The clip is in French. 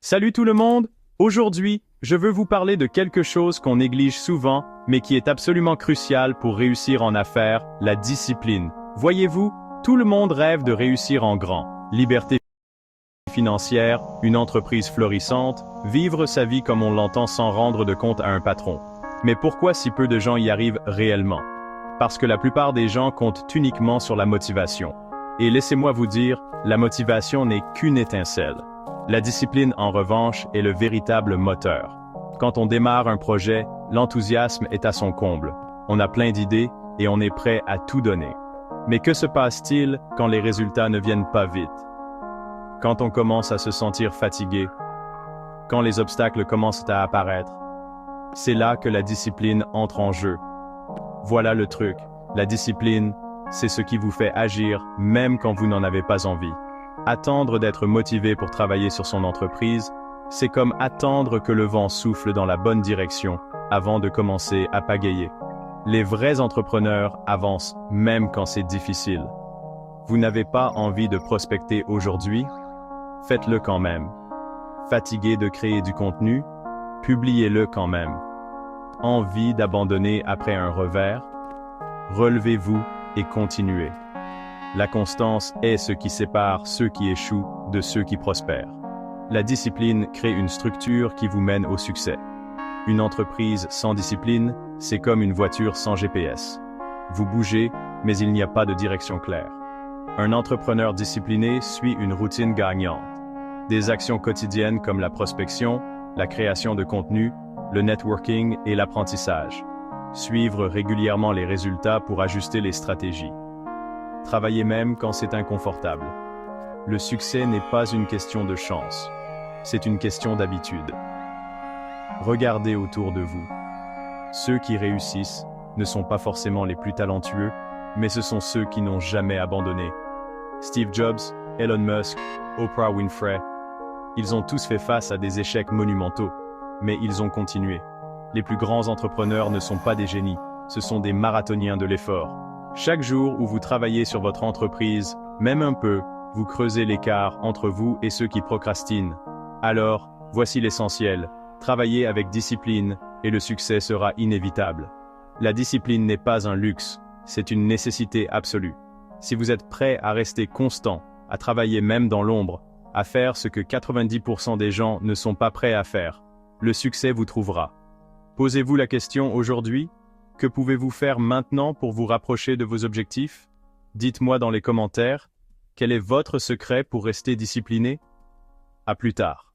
Salut tout le monde! Aujourd'hui, je veux vous parler de quelque chose qu'on néglige souvent, mais qui est absolument crucial pour réussir en affaires, la discipline. Voyez-vous, tout le monde rêve de réussir en grand. Liberté financière, une entreprise florissante, vivre sa vie comme on l'entend sans rendre de compte à un patron. Mais pourquoi si peu de gens y arrivent réellement? Parce que la plupart des gens comptent uniquement sur la motivation. Et laissez-moi vous dire, la motivation n'est qu'une étincelle. La discipline, en revanche, est le véritable moteur. Quand on démarre un projet, l'enthousiasme est à son comble. On a plein d'idées et on est prêt à tout donner. Mais que se passe-t-il quand les résultats ne viennent pas vite? Quand on commence à se sentir fatigué? Quand les obstacles commencent à apparaître? C'est là que la discipline entre en jeu. Voilà le truc. La discipline, c'est ce qui vous fait agir même quand vous n'en avez pas envie. Attendre d'être motivé pour travailler sur son entreprise, c'est comme attendre que le vent souffle dans la bonne direction avant de commencer à pagayer. Les vrais entrepreneurs avancent même quand c'est difficile. Vous n'avez pas envie de prospecter aujourd'hui? Faites-le quand même. Fatigué de créer du contenu? Publiez-le quand même. Envie d'abandonner après un revers? Relevez-vous et continuez. La constance est ce qui sépare ceux qui échouent de ceux qui prospèrent. La discipline crée une structure qui vous mène au succès. Une entreprise sans discipline, c'est comme une voiture sans GPS. Vous bougez, mais il n'y a pas de direction claire. Un entrepreneur discipliné suit une routine gagnante. Des actions quotidiennes comme la prospection, la création de contenu, le networking et l'apprentissage. Suivre régulièrement les résultats pour ajuster les stratégies. Travaillez même quand c'est inconfortable. Le succès n'est pas une question de chance, c'est une question d'habitude. Regardez autour de vous. Ceux qui réussissent ne sont pas forcément les plus talentueux, mais ce sont ceux qui n'ont jamais abandonné. Steve Jobs, Elon Musk, Oprah Winfrey, ils ont tous fait face à des échecs monumentaux, mais ils ont continué. Les plus grands entrepreneurs ne sont pas des génies, ce sont des marathoniens de l'effort. Chaque jour où vous travaillez sur votre entreprise, même un peu, vous creusez l'écart entre vous et ceux qui procrastinent. Alors, voici l'essentiel. Travaillez avec discipline et le succès sera inévitable. La discipline n'est pas un luxe, c'est une nécessité absolue. Si vous êtes prêt à rester constant, à travailler même dans l'ombre, à faire ce que 90% des gens ne sont pas prêts à faire, le succès vous trouvera. Posez-vous la question aujourd'hui? Que pouvez-vous faire maintenant pour vous rapprocher de vos objectifs? Dites-moi dans les commentaires, quel est votre secret pour rester discipliné? À plus tard.